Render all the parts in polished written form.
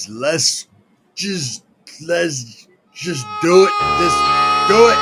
guys, let's just do it. Just do it.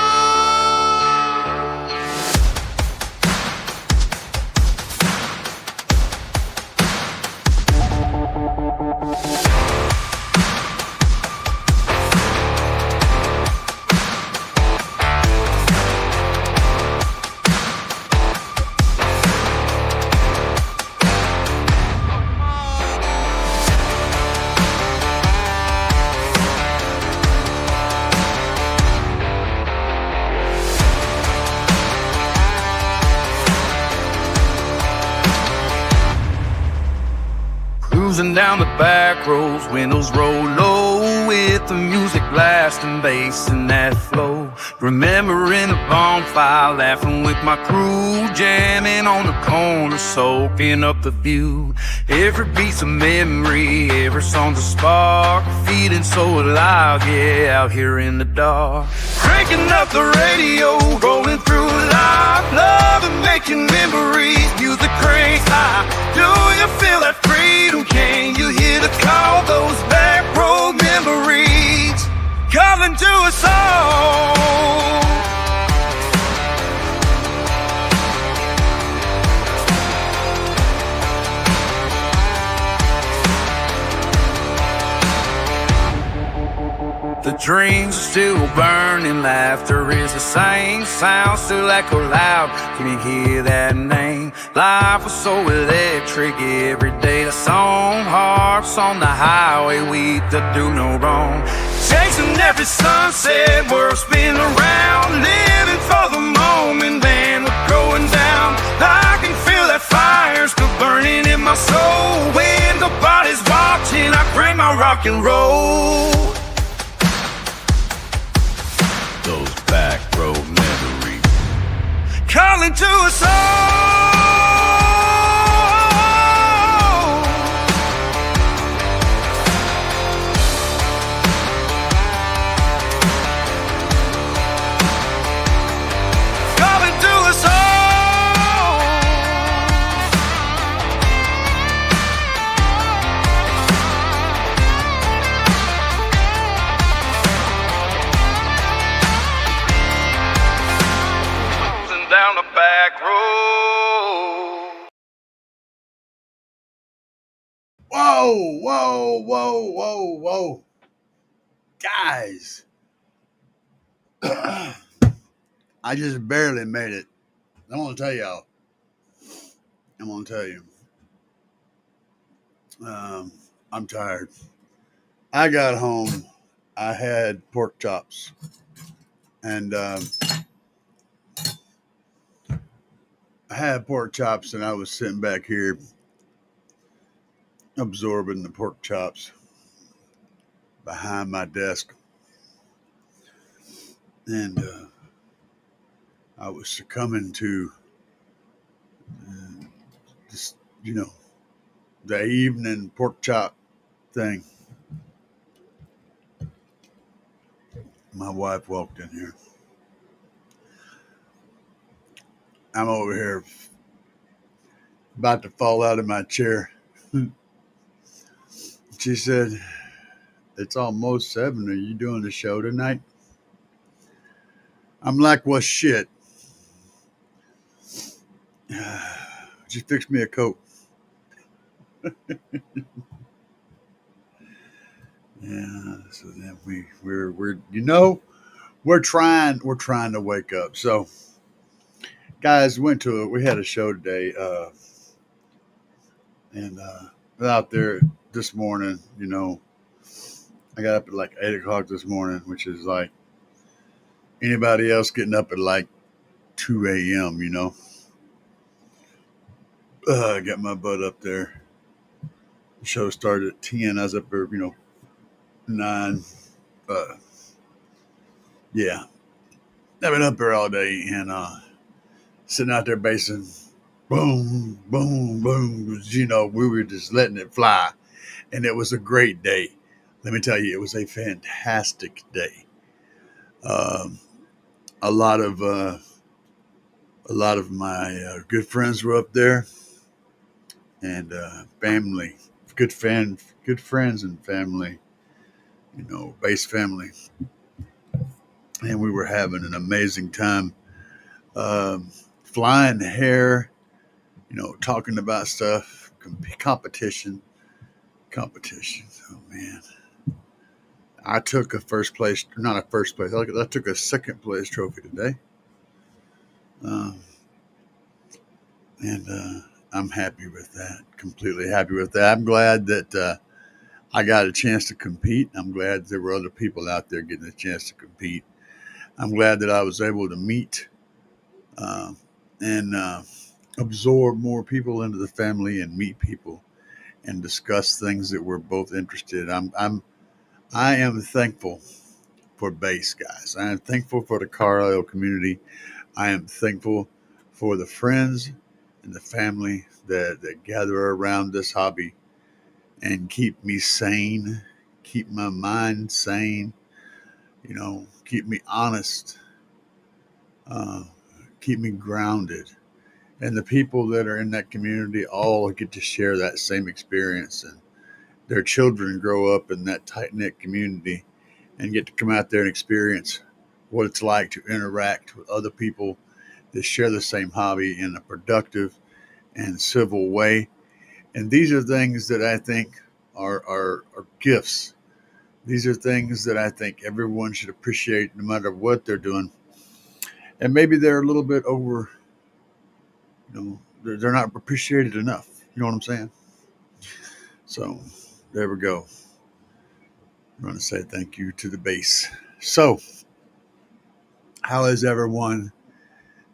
Cruising down the back roads, windows roll low, with the music blasting, bass and that flow. Remembering the bonfire, laughing with my crew, jamming on the corner, soaking up the view. Every beat's a memory, every song's a spark, feeling so alive, yeah, out here in the dark. Cranking up the radio, rolling through life, loving making memories, music cranks high. Do you feel that freedom? Can you hear the call? Those back road memories calling to us all. The dreams are still burning, laughter is the same, sound still echo loud, can you hear that name? Life was so electric, every day the song, hearts on the highway, we that do no wrong. Chasing every sunset, world spin around, living for the moment, man, we're going down. I can feel that fire still burning in my soul, when nobody's watching, I crank my rock and roll. Those back road memories calling to us all. Calling to us all. Down the back road. Whoa. Guys. I just barely made it. I'm going to tell y'all. I'm tired. I got home. I had pork chops. And I had pork chops, and I was sitting back here absorbing the pork chops behind my desk. And I was succumbing to just, the evening pork chop thing. My wife walked in here. I'm over here about to fall out of my chair. She said, "It's almost 7. Are you doing the show tonight?" I'm like, "Well, shit. Just fix me a Coke." Yeah. So then we're trying to wake up. So, guys, we had a show today, and out there this morning, I got up at like 8 o'clock this morning, which is like anybody else getting up at like 2 a.m., I got my butt up there. The show started at 10. I was up there, 9. Yeah. I've been up there all day and sitting out there basing. Boom, boom, boom. We were just letting it fly. And it was a great day. Let me tell you, it was a fantastic day. A lot of my good friends were up there, and family good friends and family, base family, and we were having an amazing time, um, flying hair, talking about stuff, competition, competition. Oh man, I took a first place, not a first place. I took a second place trophy today, um, and I'm happy with that. Completely happy with that. I'm glad that I got a chance to compete. I'm glad there were other people out there getting a chance to compete. I'm glad that I was able to meet uh, and absorb more people into the family and meet people and discuss things that we're both interested in. I am thankful for base guys. I am thankful for the car oil community. I am thankful for the friends and the family that gather around this hobby and keep me sane, keep my mind sane, keep me honest, uh, keep me grounded. And the people that are in that community all get to share that same experience, and their children grow up in that tight knit community and get to come out there and experience what it's like to interact with other people that share the same hobby in a productive and civil way. And these are things that I think are gifts. These are things that I think everyone should appreciate no matter what they're doing. And maybe they're a little bit over, they're not appreciated enough. You know what I'm saying? So there we go. I'm going to say thank you to the base. So, how is everyone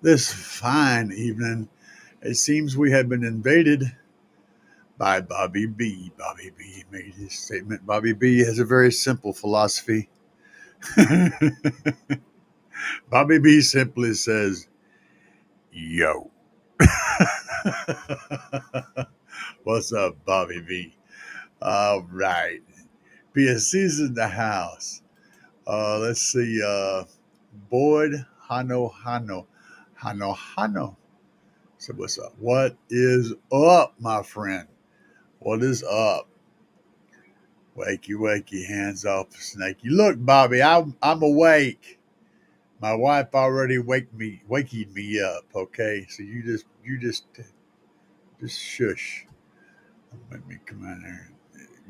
this fine evening? It seems we have been invaded by Bobby B. Bobby B made his statement. Bobby B has a very simple philosophy. Bobby B simply says, yo. What's up, Bobby B? All right. PSC's in the house. Let's see. Boyd Hano. So what's up? What is up, my friend? What is up? Wakey, hands off, snaky. Look, Bobby, I'm awake. My wife already waking me up. Okay, so just shush. Let me come in there.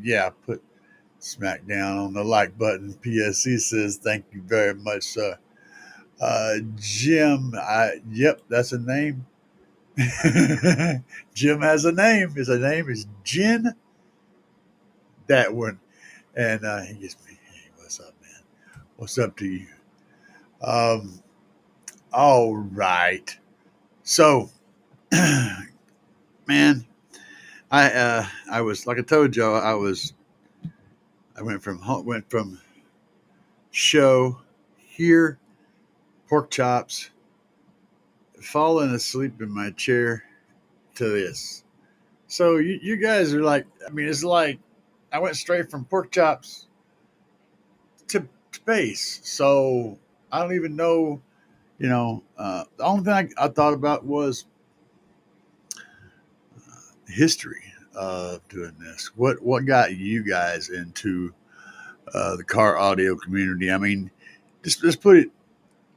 Yeah, put smack down on the like button. PSC says thank you very much, sir. Jim, yep, that's a name. Jim has a name. His name is Jen. That one. And he gets me, hey, what's up, man? What's up to you? Um, all right. So, man, I was like I told y'all, I went from show here, pork chops, falling asleep in my chair to this. So you guys are like, I mean, it's like I went straight from pork chops to space. So I don't even know, the only thing I thought about was history of doing this. What got you guys into the car audio community? I mean, just put it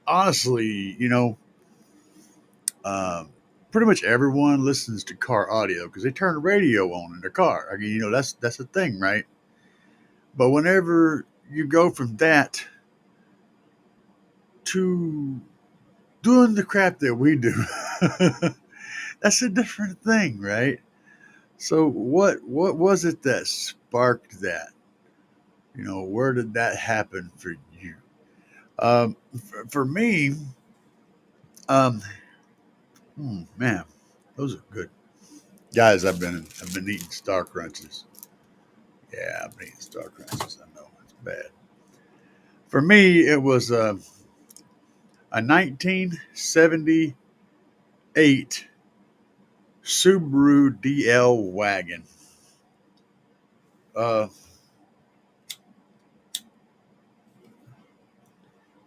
honestly, um, pretty much everyone listens to car audio because they turn the radio on in their car. I mean, that's a thing, right? But whenever you go from that to doing the crap that we do, that's a different thing, right? So what was it that sparked that? Where did that happen for you? For me, um, man, those are good guys. I've been eating Star Crunches. Yeah, I've been eating Star Crunches. I know it's bad. For me, it was a 1978 Subaru DL wagon. Uh,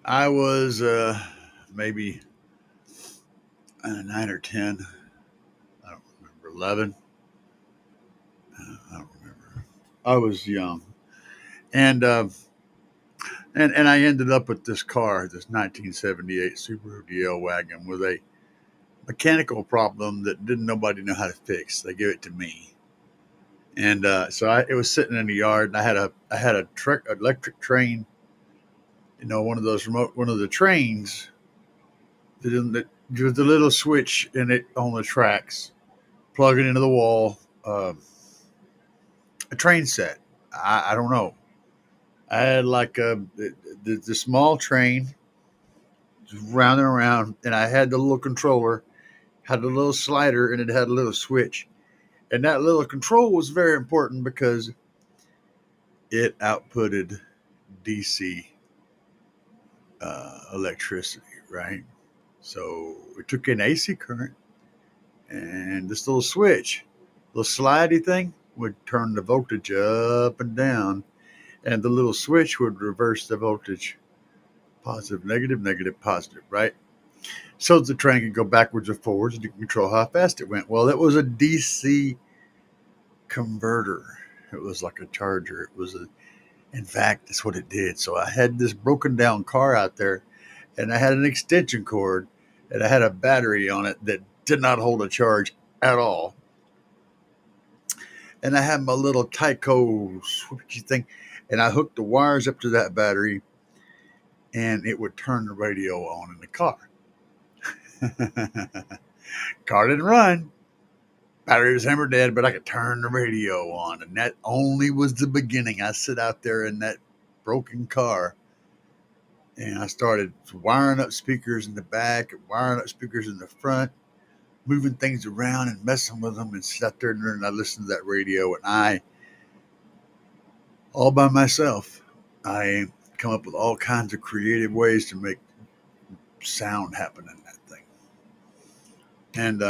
I was maybe 9 or 10. I don't remember 11. I don't remember. I was young, and and I ended up with this car, this 1978 Subaru DL wagon, with a mechanical problem that didn't nobody know how to fix. They gave it to me, and it was sitting in the yard, and I had a electric train, one of those one of the trains that with the little switch in it on the tracks, plug it into the wall. A train set. I don't know. I had like the small train just round and around, and I had the little controller, had a little slider, and it had a little switch. And that little control was very important because it outputted DC electricity, right? So it took in AC current, and this little switch, little slidey thing, would turn the voltage up and down, and the little switch would reverse the voltage, positive, negative, negative, positive, right? So the train could go backwards or forwards to control how fast it went. Well, it was a DC converter. It was like a charger. In fact, that's what it did. So I had this broken down car out there, and I had an extension cord, and I had a battery on it that did not hold a charge at all. And I had my little Tyco switchy thing, and I hooked the wires up to that battery, and it would turn the radio on in the car. Car didn't run. Battery was hammered dead, but I could turn the radio on. And that only was the beginning. I sit out there in that broken car, and I started wiring up speakers in the back and wiring up speakers in the front, moving things around and messing with them, and sat there and I listened to that radio, and I, all by myself, I come up with all kinds of creative ways to make sound happen in that thing. And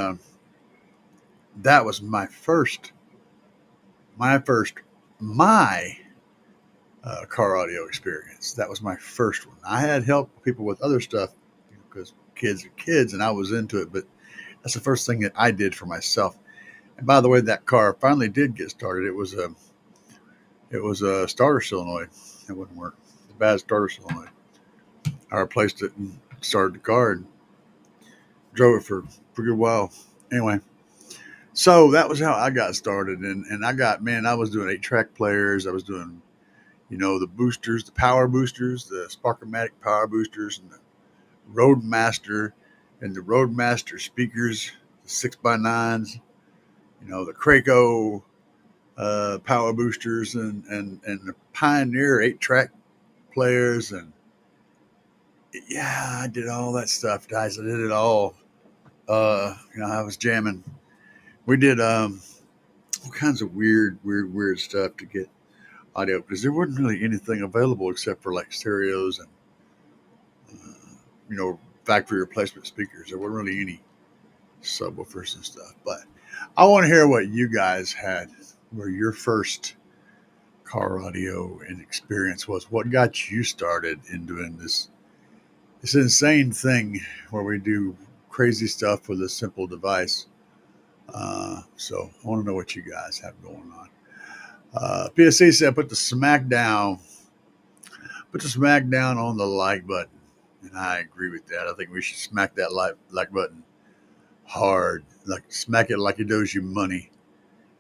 that was my car audio experience. That was my first one. I had helped people with other stuff because kids are kids, and I was into it. But that's the first thing that I did for myself. And by the way, that car finally did get started. It was a starter solenoid. It wouldn't work. A bad starter solenoid. I replaced it and started the car and drove it for a good while. Anyway, so that was how I got started. And I was doing 8-track players. I was doing, the boosters, the power boosters, the Sparkomatic power boosters, and the Roadmaster and the Roadmaster speakers, the 6x9s, the Craco power boosters, and the Pioneer 8-track players. And yeah, I did all that stuff, guys. I did it all. I was jamming. We did all kinds of weird stuff to get audio because there wasn't really anything available except for like stereos and factory replacement speakers. There weren't really any subwoofers and stuff. But I want to hear what you guys had, where your first car audio and experience was. What got you started in doing this insane thing where we do crazy stuff with a simple device? So I want to know what you guys have going on. PSC said, put the smack down on the like button. And I agree with that. I think we should smack that like button hard. Like smack it like it owes you money.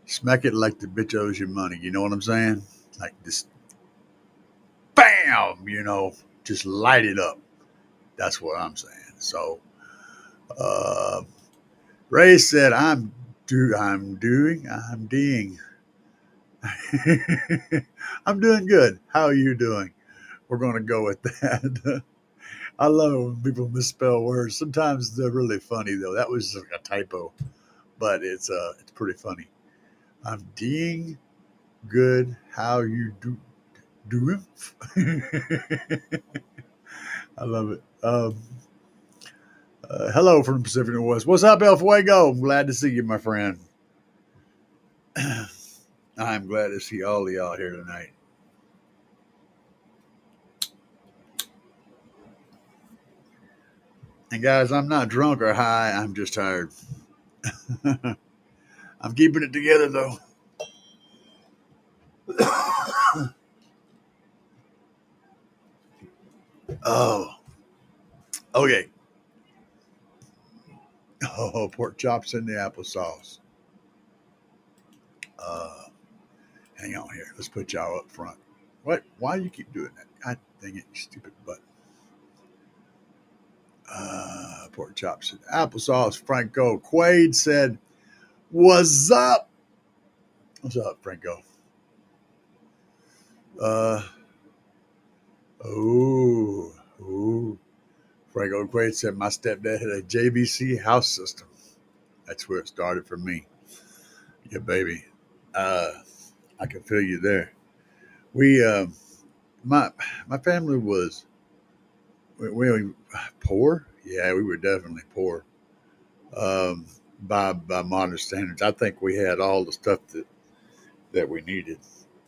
Smack it like the bitch owes you money. You know what I'm saying? Like this, bam, just light it up. That's what I'm saying. So, Ray said, I'm doing. I'm doing good. How are you doing? We're going to go with that. I love it when people misspell words. Sometimes they're really funny, though. That was like a typo, but it's pretty funny. I'm doing good. How you doing? I love it. Hello from the Pacific Northwest. What's up, El Fuego? I'm glad to see you, my friend. I'm glad to see all of y'all here tonight. And guys, I'm not drunk or high. I'm just tired. I'm keeping it together, though. Oh, okay. Oh, pork chops in the applesauce. Uh, Hang on here. Let's put y'all up front. What? Why do you keep doing that? God dang it, you stupid butt. Pork chops and applesauce. Franco Quaid said, "What's up? What's up, Franco?" Uh, ooh, ooh. Franco Quaid said, "My stepdad had a JVC house system. That's where it started for me." Yeah, baby. Uh, I can feel you there. We, my my family was we poor. Yeah, we were definitely poor. Um, by modern standards, I think we had all the stuff that we needed,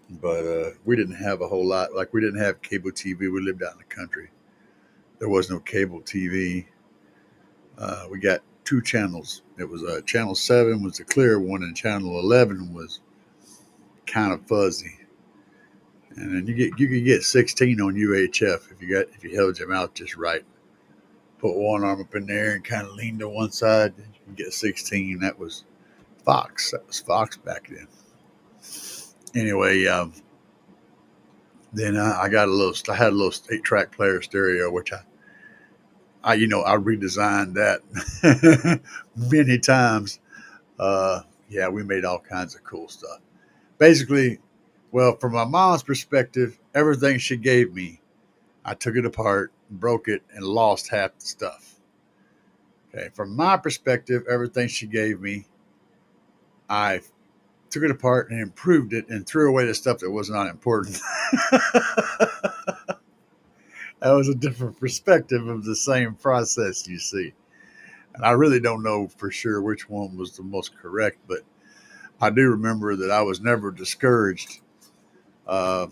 but we didn't have a whole lot. Like we didn't have cable TV. We lived out in the country. There was no cable TV. We got two channels. It was channel 7 was the clear one, and channel 11 was kind of fuzzy. And then you could get 16 on UHF if you held your mouth just right. Put one arm up in there and kind of lean to one side. You can get 16. That was Fox. That was Fox back then. Anyway, then I got a little. I had a little 8-track player stereo, which I redesigned that many times. Yeah, we made all kinds of cool stuff. Basically, well, from my mom's perspective, everything she gave me, I took it apart, broke it, and lost half the stuff. Okay, from my perspective, everything she gave me, I took it apart and improved it and threw away the stuff that was not important. That was a different perspective of the same process, you see. And I really don't know for sure which one was the most correct, but I do remember that I was never discouraged. Uh,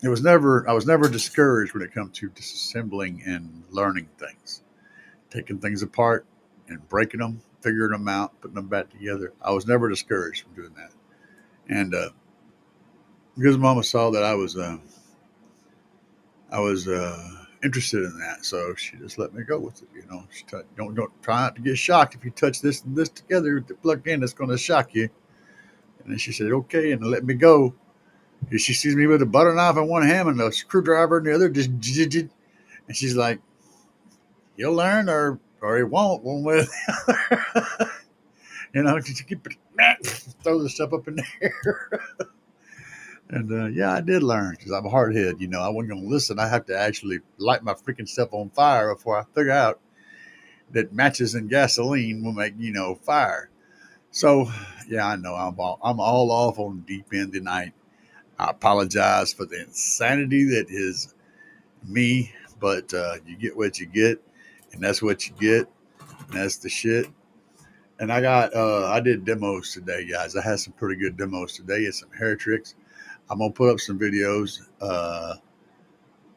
I was never discouraged when it comes to disassembling and learning things, taking things apart and breaking them, figuring them out, putting them back together. I was never discouraged from doing that. And because Mama saw that I was interested in that, so she just let me go with it. Don't try not to get shocked if you touch this and this together to plug in. It's going to shock you. And then she said, "Okay," and let me go. And she sees me with a butter knife in one hand and a screwdriver in the other, and she's like, "You'll learn, or it won't, one way or the other." Just keep throw the stuff up in the air. And yeah, I did learn because I'm a hardhead. I wasn't going to listen. I have to actually light my freaking stuff on fire before I figure out that matches and gasoline will make fire. So yeah, I know I'm all off on deep end tonight. I apologize for the insanity that is me, but you get what you get, and that's what you get, and that's the shit. And I did demos today, guys. I had some pretty good demos today and some hair tricks. I'm gonna put up some videos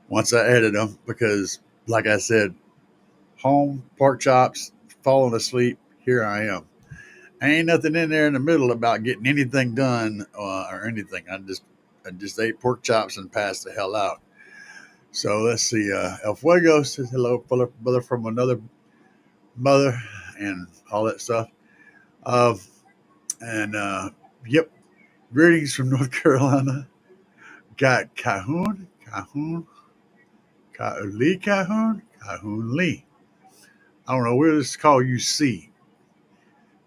once I edit them because, like I said, home pork chops, falling asleep. Here I am. Ain't nothing in there in the middle about getting anything done or anything. I just ate pork chops and passed the hell out. So let's see. El Fuego says hello, brother from another mother, and all that stuff. Uh, and yep, greetings from North Carolina. Got Cahoon, Lee Cahoon Lee. I don't know. We'll just call you C.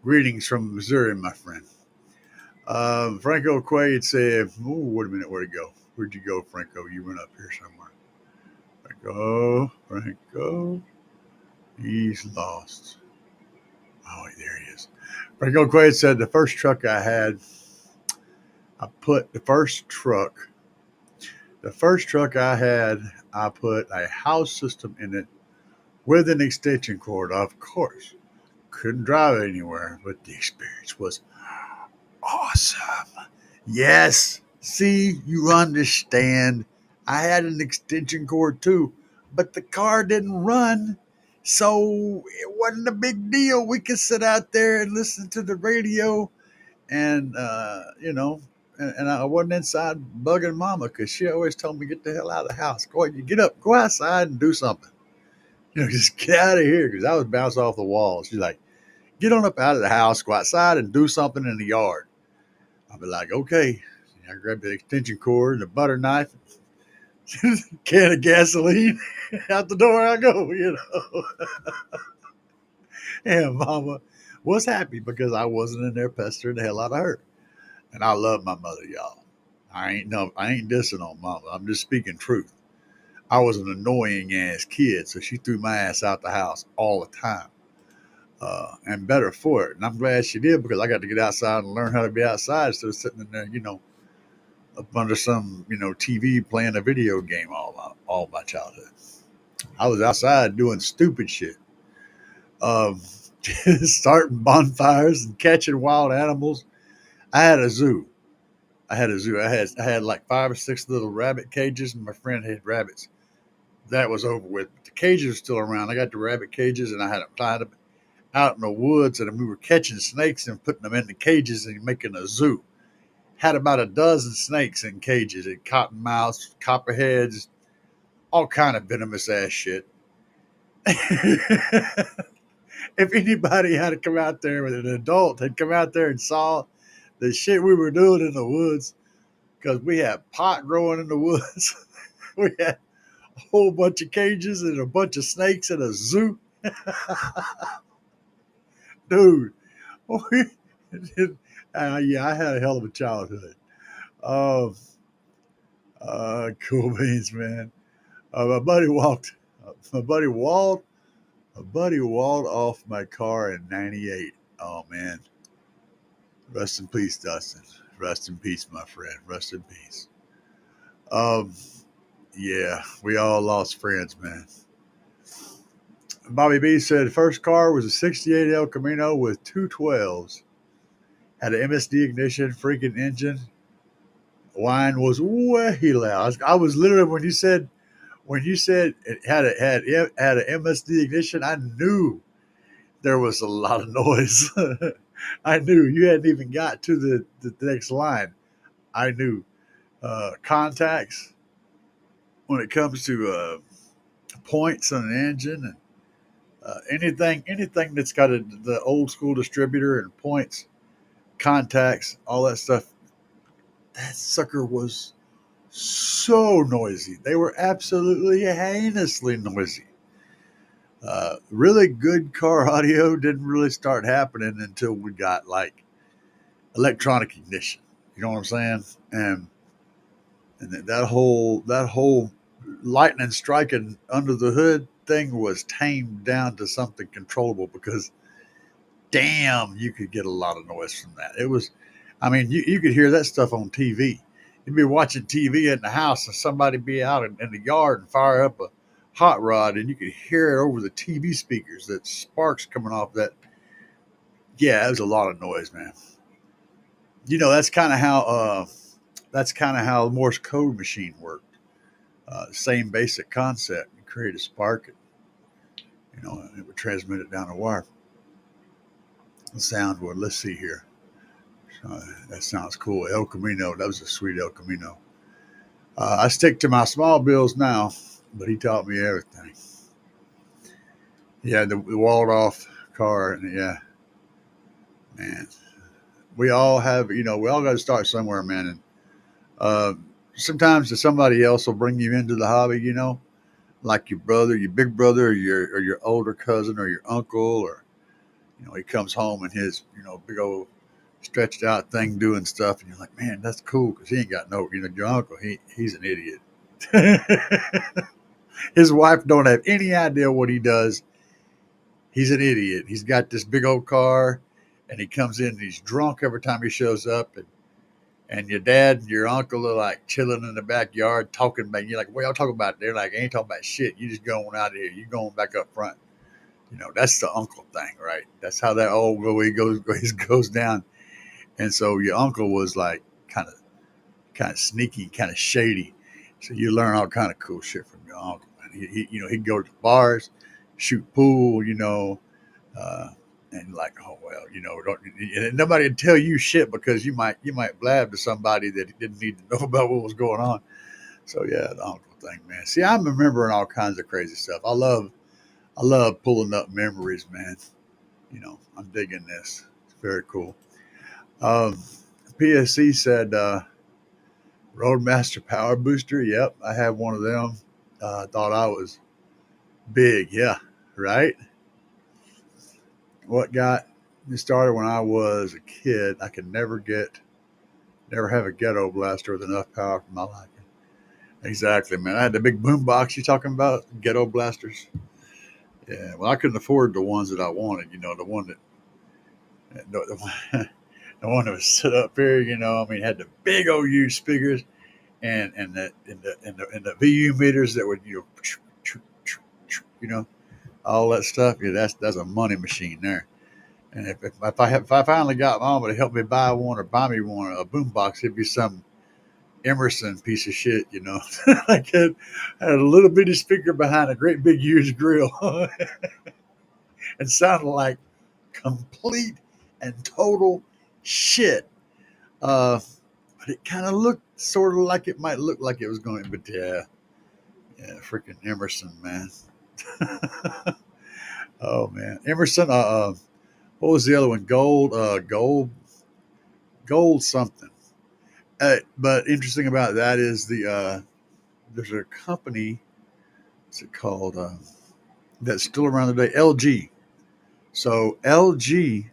Greetings from Missouri, my friend. Franco Quaid said, "Oh, wait a minute, where'd he go? Where'd you go, Franco? You went up here somewhere." Franco, he's lost. Oh, there he is. Franco Quaid said, "The first truck I had, I put the first truck I had, I put a house system in it with an extension cord, of course. Couldn't drive it anywhere, but the experience was awesome." Yes. See, you understand. I had an extension cord too, but the car didn't run. So it wasn't a big deal. We could sit out there and listen to the radio and, and I wasn't inside bugging mama because she always told me, get the hell out of the house. Get up, go outside and do something. Just get out of here because I was bounced off the walls. She's like, get on up out of the house, go outside and do something in the yard. I'll be like, okay. I grab the extension cord and the butter knife, can of gasoline, out the door I go. And mama was happy because I wasn't in there pestering the hell out of her. And I love my mother, y'all. I ain't dissing on mama. I'm just speaking truth. I was an annoying ass kid, so she threw my ass out the house all the time. And better for it. And I'm glad she did because I got to get outside and learn how to be outside instead of sitting in there, up under some, TV playing a video game all my childhood. I was outside doing stupid shit. Um, Starting bonfires and catching wild animals. I had a zoo. I had like 5 or 6 little rabbit cages, and my friend had rabbits. That was over with. But the cages are still around. I got the rabbit cages, and I had them tied up out in the woods, and we were catching snakes and putting them in the cages and making a zoo. Had about a dozen snakes in cages, and cottonmouths, copperheads, all kind of venomous ass shit. If anybody had to come out there with an adult had come out there and saw the shit we were doing in the woods, because we had pot growing in the woods. We had a whole bunch of cages and a bunch of snakes in a zoo. Dude, yeah, I had a hell of a childhood. Um, cool beans, man. My buddy walked. My buddy Walt. My buddy walled off my car in '98. Oh man, rest in peace, Dustin. Rest in peace, my friend. Rest in peace. Um, yeah, we all lost friends, man. Bobby B said first car was a '68 El Camino with 212s. Had an MSD ignition, freaking engine. Wine was way loud. I was literally when you said it had an MSD ignition, I knew there was a lot of noise. I knew you hadn't even got to the next line. I knew contacts when it comes to points on an engine and anything that's got the old school distributor and points, contacts, all that stuff. That sucker was so noisy. They were absolutely heinously noisy. Really good car audio didn't really start happening until we got like electronic ignition. You know what I'm saying? And that whole lightning striking under the hood thing was tamed down to something controllable because damn, you could get a lot of noise from that. It was, I mean, you could hear that stuff on TV. You'd be watching TV in the house and somebody be out in the yard and fire up a hot rod and you could hear it over the TV speakers, that sparks coming off that. Yeah, it was a lot of noise, man. That's kind of how the Morse code machine worked. Same basic concept. You create a spark, and it would transmit it down a wire. The sound would, let's see here. That sounds cool. El Camino, that was a sweet El Camino. I stick to my small bills now, but he taught me everything. Yeah, the walled off car, and yeah, man. We all have, we all got to start somewhere, man. And sometimes somebody else will bring you into the hobby, like your brother, your big brother, or your older cousin, or your uncle, or he comes home and his big old stretched out thing doing stuff, and you're like, man, that's cool because he ain't got no, your uncle, he's an idiot. His wife don't have any idea what he does. He's an idiot. He's got this big old car, and he comes in and he's drunk every time he shows up, and your dad and your uncle are like chilling in the backyard talking about. You're like, what y'all talking about? They're like, I ain't talking about shit. You just going out of here. You going back up front. That's the uncle thing, right? That's how that old way goes down. And so your uncle was like kind of sneaky, kind of shady. So you learn all kind of cool shit from your uncle. And he'd go to the bars, shoot pool, uh, And like, oh well, nobody would tell you shit because you might blab to somebody that didn't need to know about what was going on. So yeah, the uncle thing, man. See, I'm remembering all kinds of crazy stuff. I love pulling up memories, man. I'm digging this. It's very cool. Um, PSC said Roadmaster Power Booster. Yep, I have one of them. Thought I was big. Yeah, right. What got me started when I was a kid? I could never have a ghetto blaster with enough power for my liking. Exactly, man. I had the big boom box you talking about, ghetto blasters. Yeah, well, I couldn't afford the ones that I wanted. The one the, the one that was set up here. I mean, had the big old huge speakers and the VU meters that would you know all that stuff. Yeah, that's a money machine there. And if I finally got mama to help me buy one or buy me one a boom box, it'd be some Emerson piece of shit. Like had a little bitty speaker behind a great big huge grill and sounded like complete and total shit. Uh, but it kind of looked sort of like it might look like it was going, but yeah, freaking Emerson, man. Oh man, Emerson. What was the other one? Gold something. But interesting about that is there's a company. What's it called? That's still around today. LG. So LG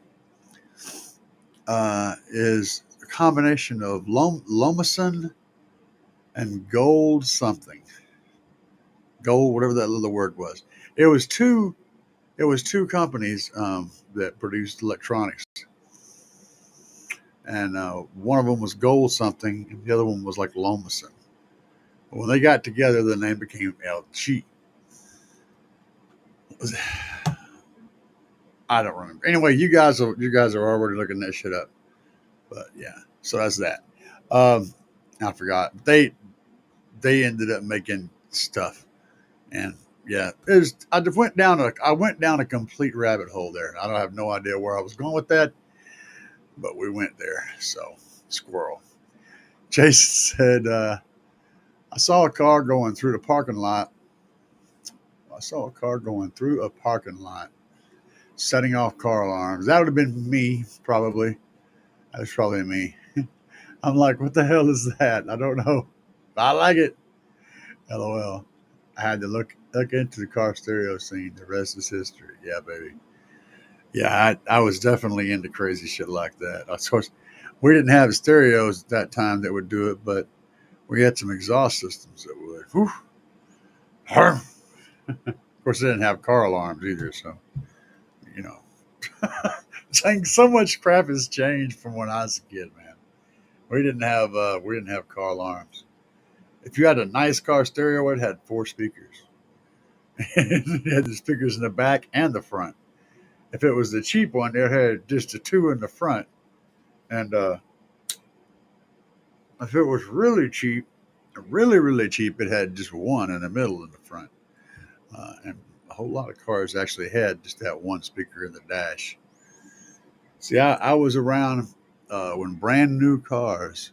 is a combination of Lomason and gold something. Gold, whatever that little word was. It was two. It was two companies that produced electronics, and one of them was gold something, and the other one was like Lomason. When they got together, the name became LG. I don't remember. Anyway, you guys are already looking that shit up. But yeah, so that's that. Um, I forgot. They ended up making stuff, and yeah, I went down a complete rabbit hole there. I don't have no idea where I was going with that, but we went there. So squirrel. Jason said, I saw a car going through the parking lot. I saw a car going through a parking lot, setting off car alarms. That would have been me, probably. That was probably me. I'm like, what the hell is that? I don't know. I like it. LOL. I had to look into the car stereo scene. The rest is history. Yeah, baby. Yeah, I was definitely into crazy shit like that. Of course, we didn't have stereos at that time that would do it, but we had some exhaust systems that would. Whew. Of course, they didn't have car alarms either, so you know. Saying so much crap has changed from when I was a kid, man. We didn't have car alarms. If you had a nice car stereo, it had four speakers. It had the speakers in the back and the front. If it was the cheap one, it had just the two in the front. And if it was really, really cheap, it had just one in the middle in the front. And a whole lot of cars actually had just that one speaker in the dash. See, I was around when brand new cars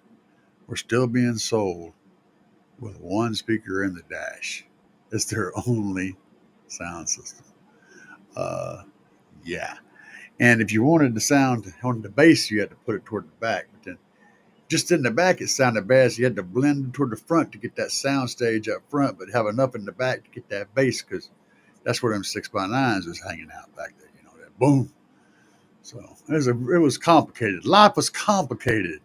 were still being sold with one speaker in the dash. It's their only sound system. Uh, yeah. And if you wanted the sound on the bass, you had to put it toward the back. But then just in the back, it sounded bad. So you had to blend it toward the front to get that sound stage up front, but have enough in the back to get that bass because that's where them 6x9s was hanging out back there. That boom. So it was complicated. Life was complicated.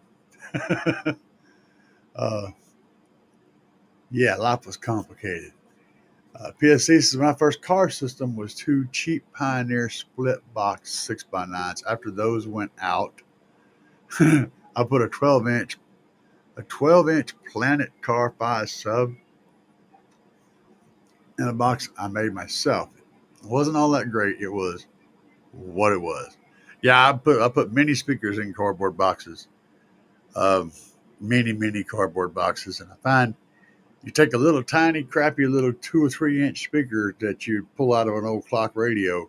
uh, yeah, life was complicated. PSC says my first car system was two cheap Pioneer split box 6x9s. After those went out, I put a 12-inch Planet Car 5 sub in a box I made myself. It wasn't all that great. It was what it was. Yeah, I put mini speakers in cardboard boxes, mini cardboard boxes, and I find you take a little tiny crappy little 2 or 3 inch speaker that you pull out of an old clock radio,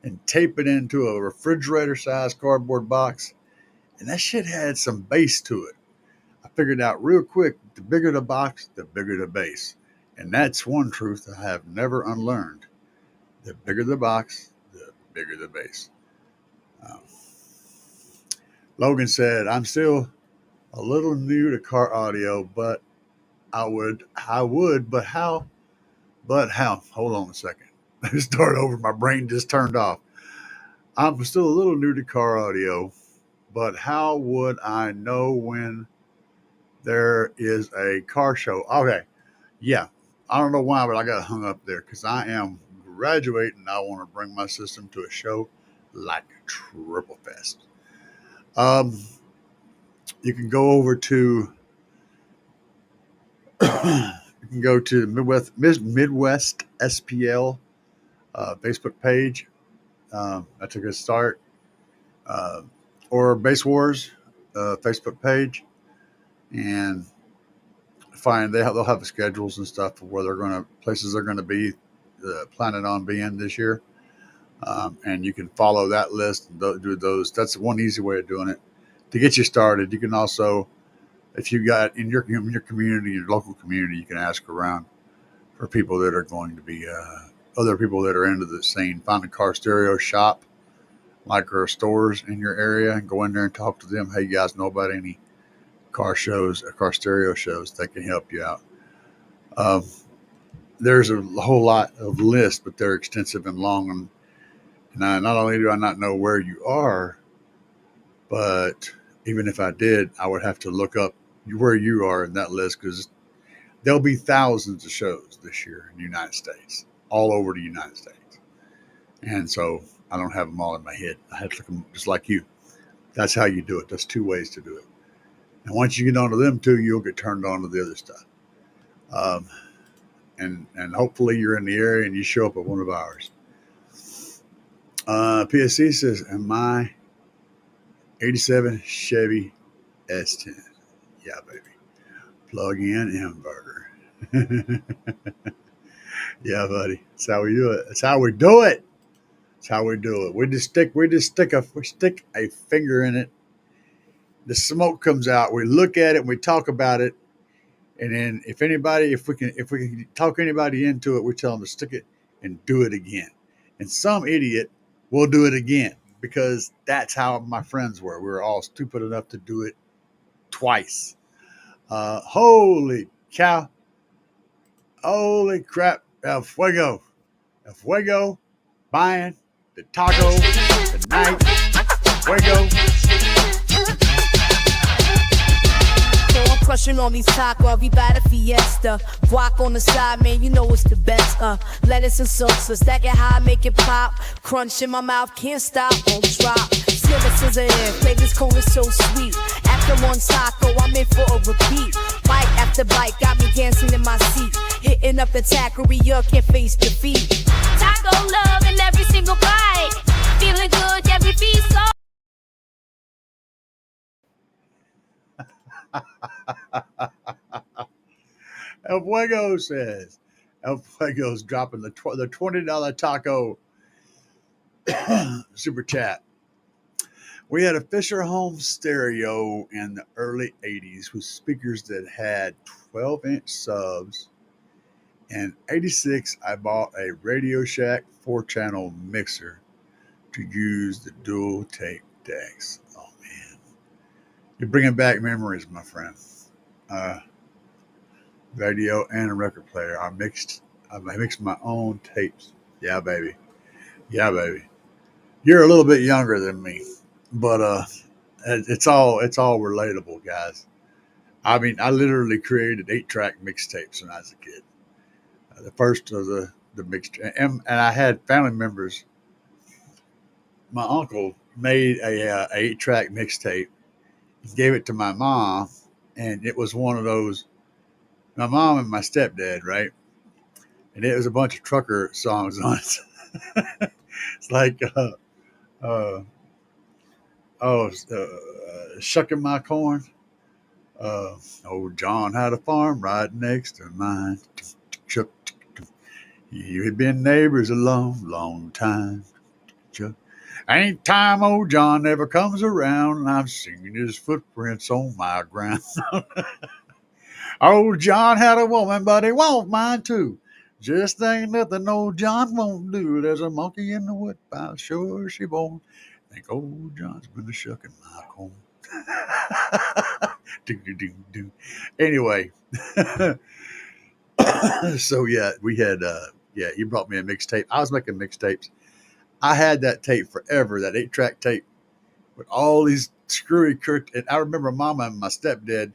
and tape it into a refrigerator-sized cardboard box. And that shit had some bass to it. I figured out real quick, the bigger the box, the bigger the bass. And that's one truth I have never unlearned. The bigger the box, the bigger the bass. Um, Logan said, I'm still a little new to car audio, but but how? Hold on a second. Let me start over. My brain just turned off. I'm still a little new to car audio, but how would I know when there is a car show? Okay. Yeah. I don't know why, but I got hung up there because I am graduating. I want to bring my system to a show like Triple Fest. Um, you can go over to you can go to Midwest SPL Facebook page. That's a good start. Uh, or Base Wars Facebook page, and they'll have the schedules and stuff of where places they're going to be planning on being this year, and you can follow that list and do those. That's one easy way of doing it to get you started. You can also, if you got in your community, your local community, you can ask around for people that are going to be other people that are into the scene. Find a car stereo shop like our stores in your area and go in there and talk to them. Hey, you guys know about any car shows, car stereo shows that can help you out? Um, there's a whole lot of lists, but they're extensive and long. And not only do I not know where you are, but even if I did, I would have to look up where you are in that list because there'll be thousands of shows this year in the United States, all over the United States. And so I don't have them all in my head. I had to look them just like you. That's how you do it. There's two ways to do it. And once you get onto them two, you'll get turned on to the other stuff. And hopefully you're in the area and you show up at one of ours. PSC says, am I 87 Chevy S10? Yeah, baby. Plug-in inverter. Yeah, buddy. That's how we do it. That's how we do it. That's how we do it. We just stick a finger in it. The smoke comes out. We look at it. And we talk about it. And then if we can talk anybody into it, we tell them to stick it and do it again. And some idiot will do it again because that's how my friends were. We were all stupid enough to do it twice. Holy cow. Holy crap. El Fuego. Buying the taco tonight. Fuego. Crushing on these tacos, we buy the fiesta. Guac on the side, man, you know it's the best. Lettuce and salsa, stack it high, make it pop. Crunch in my mouth, can't stop, won't drop. Slimmers in, flavors cold and so sweet. After one taco, I'm in for a repeat. Bite after bite, got me dancing in my seat. Hitting up the taqueria, can't face defeat. Taco love in every single bite. Feeling good, every piece so. El Fuego says, El Fuego's dropping the $20 taco super chat. We had a Fisher home stereo in the early 80s with speakers that had 12-inch subs. In 86, I bought a Radio Shack 4-channel mixer to use the dual tape decks. Oh, man. You're bringing back memories, my friend. Radio and a record player. I mixed my own tapes. Yeah, baby. Yeah, baby. You're a little bit younger than me, but it's all relatable, guys. I mean, I literally created 8-track mixtapes when I was a kid. The first of the mixed, and I had family members. My uncle made a 8-track mixtape, gave it to my mom, and it was one of those. My mom and my stepdad, right? And it was a bunch of trucker songs on it. It's like, shucking my corn. Old John had a farm right next to mine. You had been neighbors a long, long time. Ain't time old John never comes around, and I've seen his footprints on my ground. Old John had a woman, but he won't mine too. Just ain't nothing old John won't do. There's a monkey in the woodpile, sure she won't. Think old John's been a shucking my corn. do, do, do, do. Anyway, so yeah, we had yeah, you brought me a mixtape. I was making mixtapes. I had that tape forever, that 8-track tape with all these screwy crooked. And I remember Mama and my stepdad.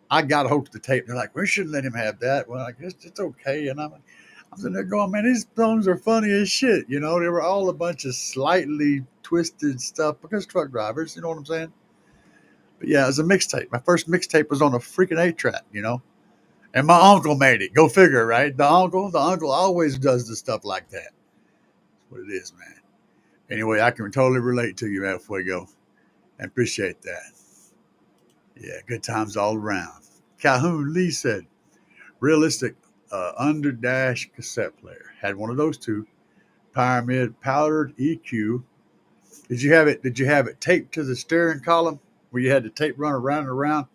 I got a hold of the tape. They're like, we shouldn't let him have that. Well, I guess it's okay. And I'm sitting there going, man, these songs are funny as shit. You know, they were all a bunch of slightly twisted stuff because truck drivers. You know what I'm saying? But yeah, it was a mixtape. My first mixtape was on a freaking 8-track. You know. And my uncle made it. Go figure, right? The uncle always does the stuff like that. That's what it is, man. Anyway, I can totally relate to you, man, Fuego. I appreciate that. Yeah, good times all around. Calhoun Lee said, realistic under dash cassette player. Had one of those two. Pyramid powdered EQ. Did you have it? Did you have it taped to the steering column where you had the tape run around and around,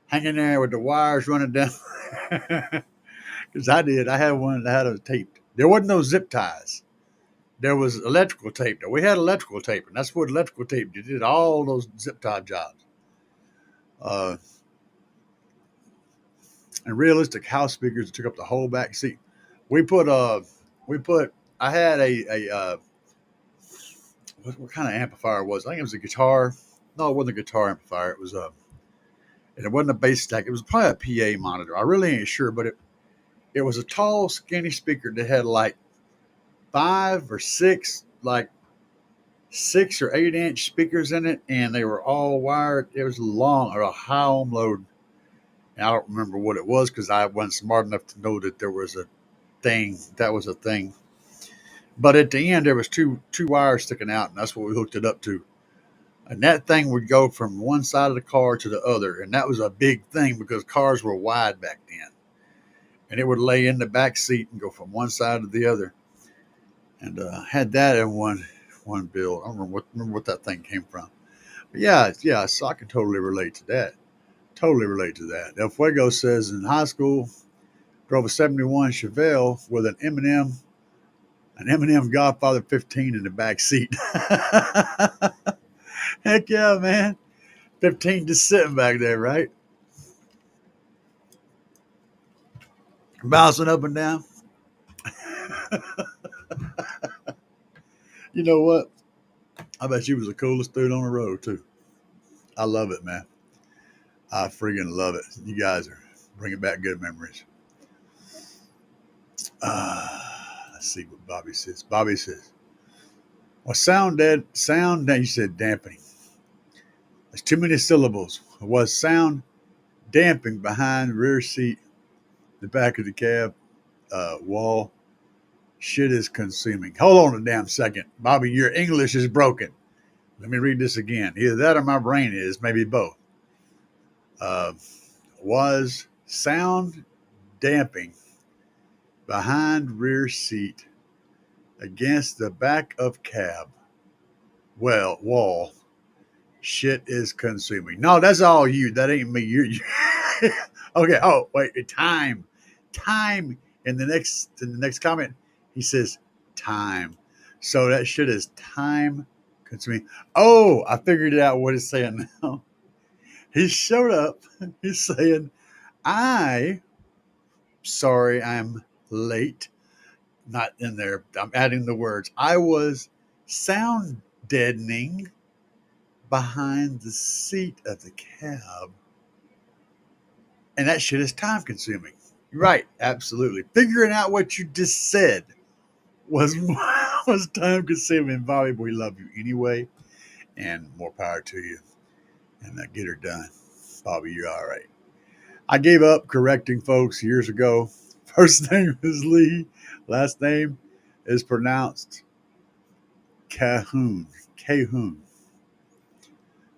hanging there with the wires running down? Because I did. I had one that had a tape. There wasn't no zip ties. There was electrical tape. We had electrical tape, and that's what electrical tape did. Did all those zip tie jobs. Uh, and realistic house speakers that took up the whole back seat. We put I had a what kind of amplifier it was? I think it was a guitar. No, it wasn't a guitar amplifier. It was and it wasn't a bass stack. It was probably a PA monitor. I really ain't sure, but it was a tall, skinny speaker that had like 5 or 6, like 6 or 8 inch speakers in it, and they were all wired. It was long or a high ohm load. And I don't remember what it was because I wasn't smart enough to know that there was a thing. That was a thing. But at the end, there was two wires sticking out, and that's what we hooked it up to. And that thing would go from one side of the car to the other, and that was a big thing because cars were wide back then. And it would lay in the back seat and go from one side to the other. And had that in one build. I don't remember what that thing came from. But yeah, so I can totally relate to that. Totally relate to that. El Fuego says in high school, drove a 71 Chevelle with an M&M Godfather 15 in the back seat. Heck yeah, man. 15 just sitting back there, right? Bouncing up and down. You know what? I bet you was the coolest dude on the road, too. I love it, man. I freaking love it. You guys are bringing back good memories. Let's see what Bobby says. Bobby says, well, sound, you said dampening. There's too many syllables. Was sound damping behind the rear seat, the back of the cab wall. Shit is consuming. Hold on a damn second. Bobby, your English is broken. Let me read this again. Either that or my brain is, maybe both. Was sound damping behind rear seat against the back of cab wall. Shit is consuming. No, that's all you. That ain't me. You okay. Oh, wait. Time in the next comment, he says time. So that shit is time consuming. Oh, I figured out what it's saying now. He showed up. He's saying, sorry, I'm late. Not in there. I'm adding the words. I was sound deadening behind the seat of the cab. And that shit is time consuming. Right, absolutely. Figuring out what you just said was time consuming. Bobby, we love you anyway. And more power to you. And get her done. Bobby, you're all right. I gave up correcting folks years ago. First name is Lee. Last name is pronounced Cahoon. Cahoon.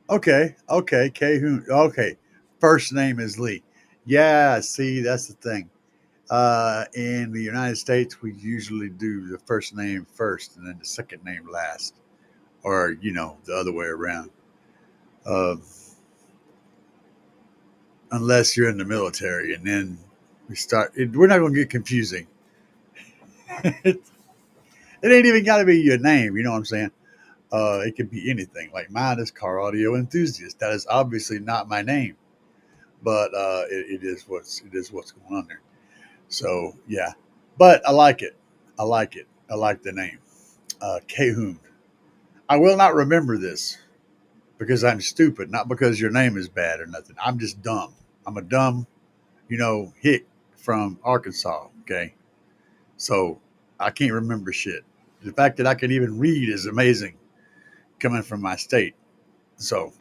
Okay. Cahoon. Okay. First name is Lee. Yeah, see, that's the thing. In the United States, we usually do the first name first and then the second name last. or the other way around. Uh, unless you're in the military, and then we're not going to get confusing. it ain't even got to be your name. You know what I'm saying? It could be anything. Like mine is Car Audio Enthusiast. That is obviously not my name, but it is what's going on there. So yeah, but I like it. I like it. I like the name. Cahoon. I will not remember this because I'm stupid, not because your name is bad or nothing. I'm just dumb. I'm a dumb, hick from Arkansas. Okay, so I can't remember shit. The fact that I can even read is amazing coming from my state. So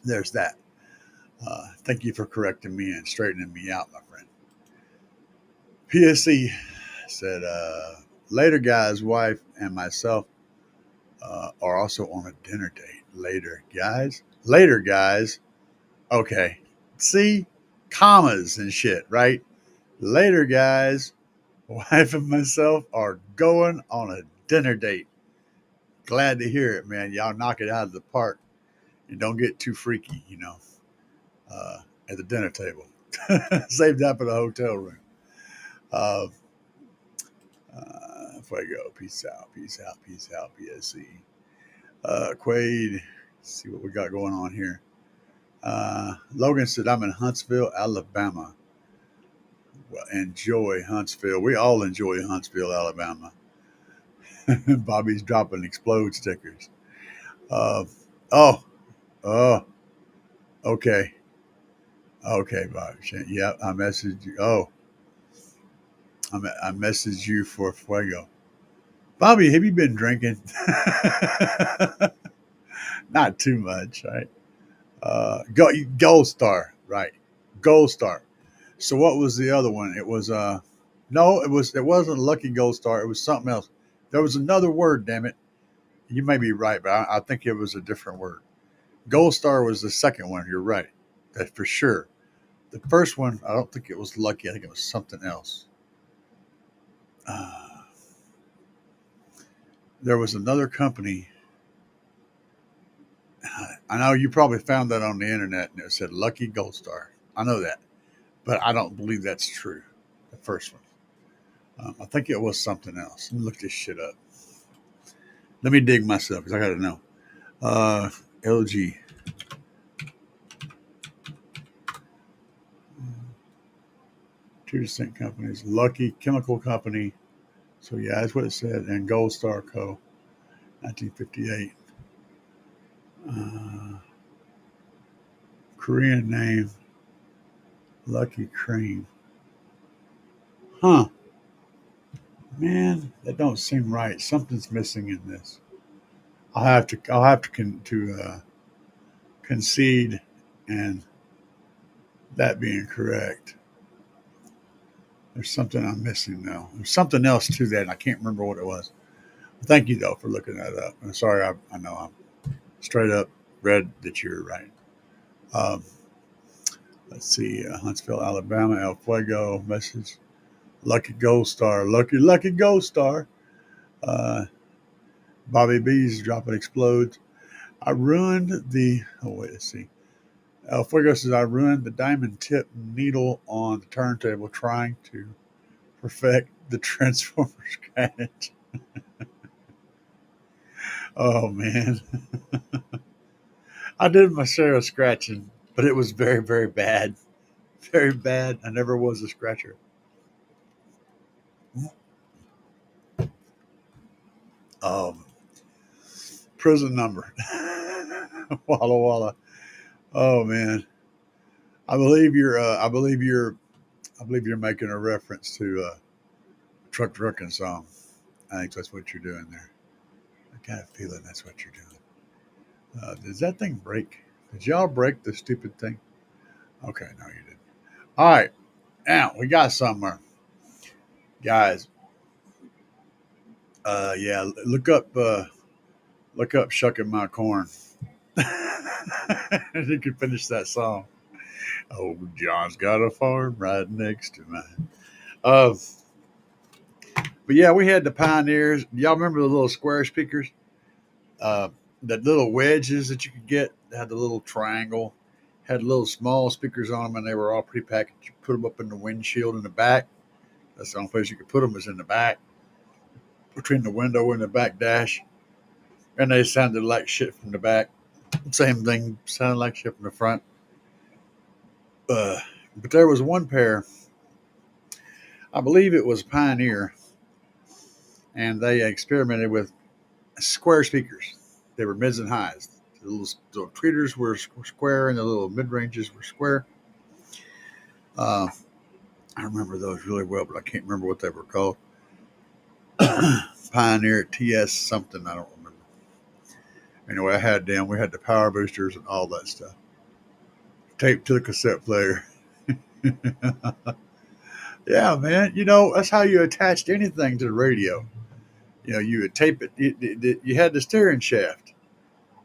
there's that. Thank you for correcting me and straightening me out, my friend. PSC said, later, guy's wife and myself are also on a dinner date. Later, guys. Later, guys. Okay. See? Commas and shit, right? Later, guys. Wife and myself are going on a dinner date. Glad to hear it, man. Y'all knock it out of the park and don't get too freaky, at the dinner table. Save that for the hotel room. Fuego. Peace out. Peace out. Peace out. PSC. Quaid. See what we got going on here. Logan said, I'm in Huntsville, Alabama. Well, enjoy Huntsville. We all enjoy Huntsville, Alabama. Bobby's dropping explode stickers. Oh, oh, okay. Okay, Bobby. Yeah, I messaged you. Oh, I messaged you for Fuego. Bobby, have you been drinking? Not too much, right? Gold Star, right? Gold Star. So what was the other one? It was no, it wasn't Lucky Gold Star. It was something else. There was another word. Damn it! You may be right, but I think it was a different word. Gold Star was the second one. You're right. That's for sure. The first one, I don't think it was Lucky. I think it was something else. There was another company. I know you probably found that on the internet, and it said Lucky Gold Star. I know that, but I don't believe that's true. The first one. I think it was something else. Let me look this shit up. Let me dig myself because I got to know. LG. Two distinct companies. Lucky Chemical Company. So, yeah, that's what it said. And Gold Star Co. 1958. Korean name. Lucky Cream. Huh. Man, that don't seem right. Something's missing in this. I'll have to concede and that being correct. There's something I'm missing though. There's something else to that, and I can't remember what it was. Thank you though for looking that up. I'm sorry, I know I'm straight up read that you're right. Um, let's see, Huntsville, Alabama, El Fuego message. Lucky Gold Star, lucky Gold Star. Uh, Bobby B's dropping explodes. I ruined the. Oh wait, let's see. El Fuego says I ruined the diamond tip needle on the turntable trying to perfect the transformer scratch. Oh man, I did my share of scratching, but it was very very bad, very bad. I never was a scratcher. Um, prison number. Walla Walla. Oh man, I believe you're. I believe you're making a reference to Truck Trucking song. I think that's what you're doing there. I got a feeling that's what you're doing. Does that thing break? Did y'all break the stupid thing? Okay, no, you didn't. All right, now we got somewhere, guys. Yeah, look up "Shucking My Corn." You can finish that song. Oh, John's got a farm right next to mine. Uh, but yeah, we had the Pioneers. Y'all remember the little square speakers? Uh, the little wedges that you could get had the little triangle, had little small speakers on them, and they were all prepackaged. You put them up in the windshield in the back. That's the only place you could put them was in the back, between the window and the back dash. And they sounded like shit from the back. Same thing, sounded like shit from the front. Uh, but there was one pair, I believe it was Pioneer, and they experimented with square speakers. They were mids and highs. The little tweeters were square, and the little mid ranges were square. Uh, I remember those really well, but I can't remember what they were called. Pioneer TS something, I don't remember. Anyway, I had them. We had the power boosters and all that stuff taped to the cassette player. Yeah, man. That's how you attached anything to the radio. You would tape it. You had the steering shaft.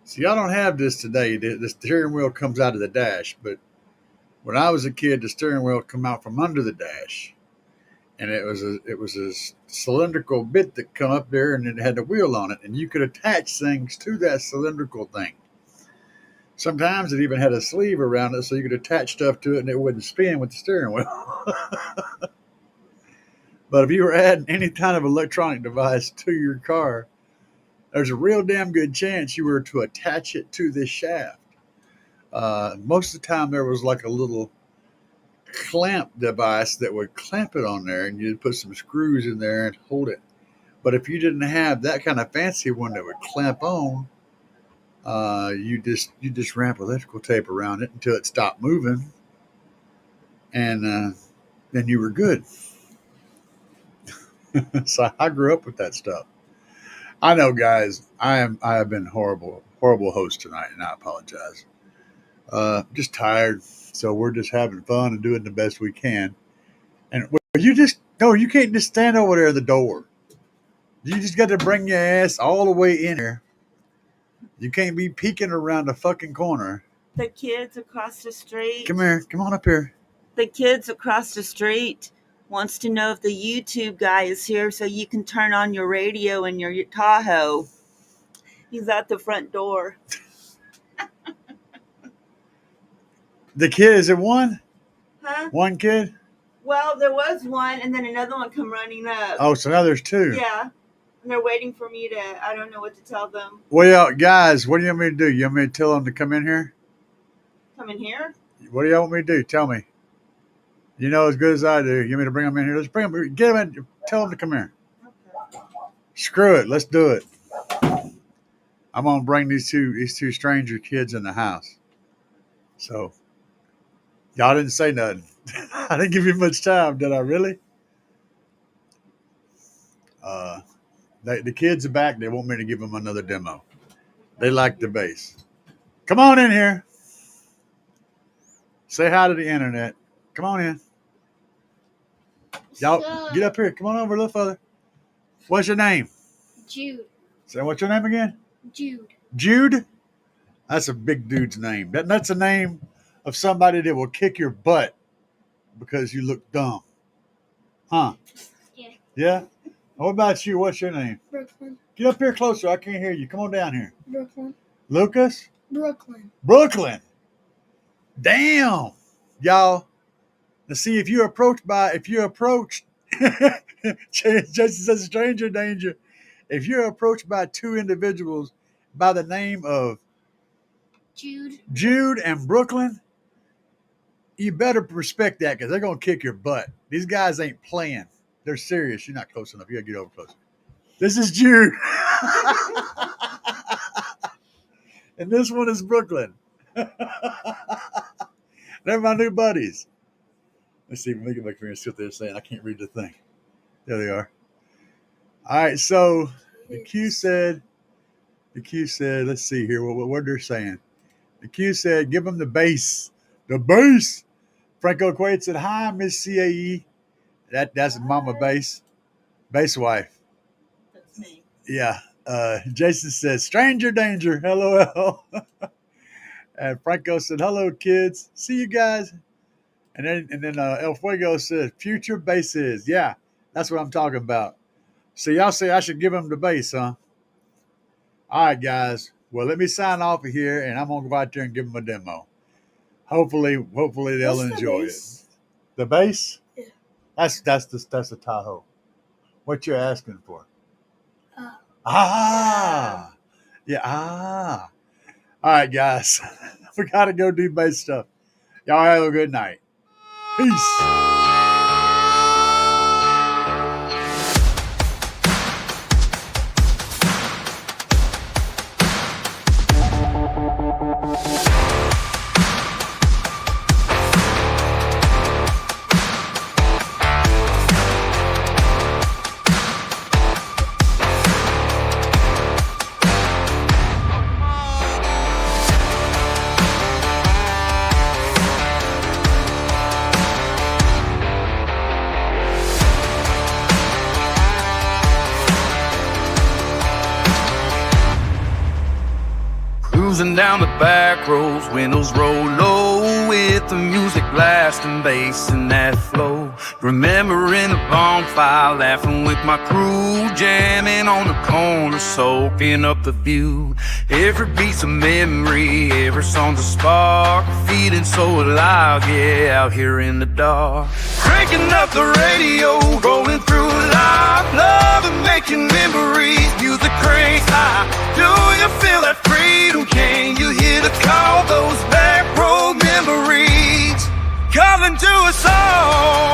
See, I don't have this today. The steering wheel comes out of the dash, but when I was a kid, the steering wheel come out from under the dash, and it was a cylindrical bit that come up there, and it had the wheel on it, and you could attach things to that cylindrical thing. Sometimes it even had a sleeve around it, so you could attach stuff to it, and it wouldn't spin with the steering wheel. But if you were adding any kind of electronic device to your car, there's a real damn good chance you were to attach it to this shaft. Most of the time, there was like a little clamp device that would clamp it on there, and you'd put some screws in there and hold it. But if you didn't have that kind of fancy one that would clamp on, you just wrap electrical tape around it until it stopped moving, and then you were good. So I grew up with that stuff. I know, guys. I have been horrible host tonight, and I apologize. Just tired, so we're just having fun and doing the best we can. And you can't just stand over there at the door. You just got to bring your ass all the way in here. You can't be peeking around the fucking corner. The kids across the street. Come here. Come on up here. The kids across the street wants to know if the YouTube guy is here so you can turn on your radio in your Tahoe. He's at the front door. The kid, is it one? Huh? One kid? Well, there was one, and then another one come running up. Oh, so now there's two. Yeah. And they're waiting for me to, I don't know what to tell them. Well, guys, what do you want me to do? You want me to tell them to come in here? Come in here? What do y'all want me to do? Tell me. You know as good as I do. You want me to bring them in here? Let's bring them. Get them in. Tell them to come here. Okay. Screw it. Let's do it. I'm gonna bring these two stranger kids in the house. So y'all didn't say nothing. I didn't give you much time, did I? Really? The kids are back. They want me to give them another demo. They like the bass. Come on in here. Say hi to the internet. Come on in. Y'all get up here. Come on over a little further. What's your name? Jude. Say, what's your name again? Jude. Jude? That's a big dude's name. That's a name of somebody that will kick your butt because you look dumb. Huh? Yeah. Yeah? What about you? What's your name? Brooklyn. Get up here closer. I can't hear you. Come on down here. Brooklyn. Lucas? Brooklyn. Brooklyn. Damn. Y'all. Now see, if you're approached Jason says stranger danger. If you're approached by two individuals by the name of Jude and Brooklyn, you better respect that because they're going to kick your butt. These guys ain't playing. They're serious. You're not close enough. You got to get over closer. This is Jude. And this one is Brooklyn. They're my new buddies. Let's see if we can make me sit there saying I can't read the thing. There they are. All right, so the Q said, let's see here what they're saying. The Q said, give them the bass. The bass. Franco Quaid said, hi, Miss CAE. That's Mama Bass. Bass wife. That's me. Yeah. Jason says, stranger danger. LOL. And Franco said, hello, kids. See you guys. And then El Fuego said, future basses. Yeah, that's what I'm talking about. So y'all say I should give them the bass, huh? All right, guys. Well, let me sign off of here, and I'm gonna go out there and give them a demo. Hopefully they'll What's the enjoy it. bass? The bass? Yeah. That's the Tahoe. What you're asking for? Yeah. All right, guys. We gotta go do bass stuff. Y'all have a good night. Peace. Cruising down the back roads, windows roll low, with the music blasting, bass in that flow. Remembering the bonfire, laughing with my crew, jamming on the corner, soaking up the view. Every beat's a memory, every song's a spark, feeling so alive, yeah, out here in the dark. Cranking up the radio, rolling through life, loving making memories, music cranks high. Do you feel that freedom? Can you hear the call? Those back road memories calling to us all.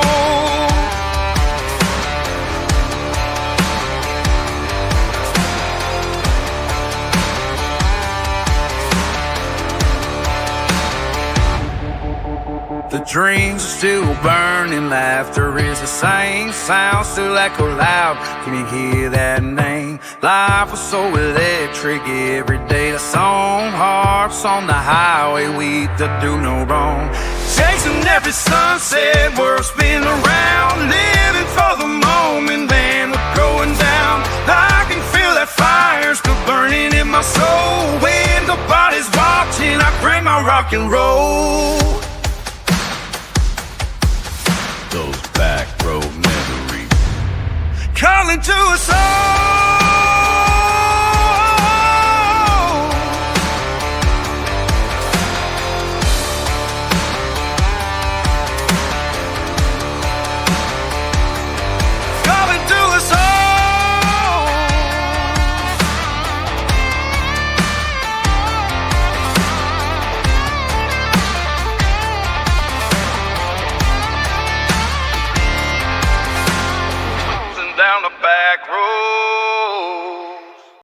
The dreams are still burning, laughter is the same, sound still echo loud, can you hear that name? Life was so electric, every day a song, hearts on the highway, we that do no wrong. Chasing every sunset, world spin around, living for the moment, man, we're going down. I can feel that fire still burning in my soul, when nobody's watching, I crank my rock and roll. Those back road memories calling to us all.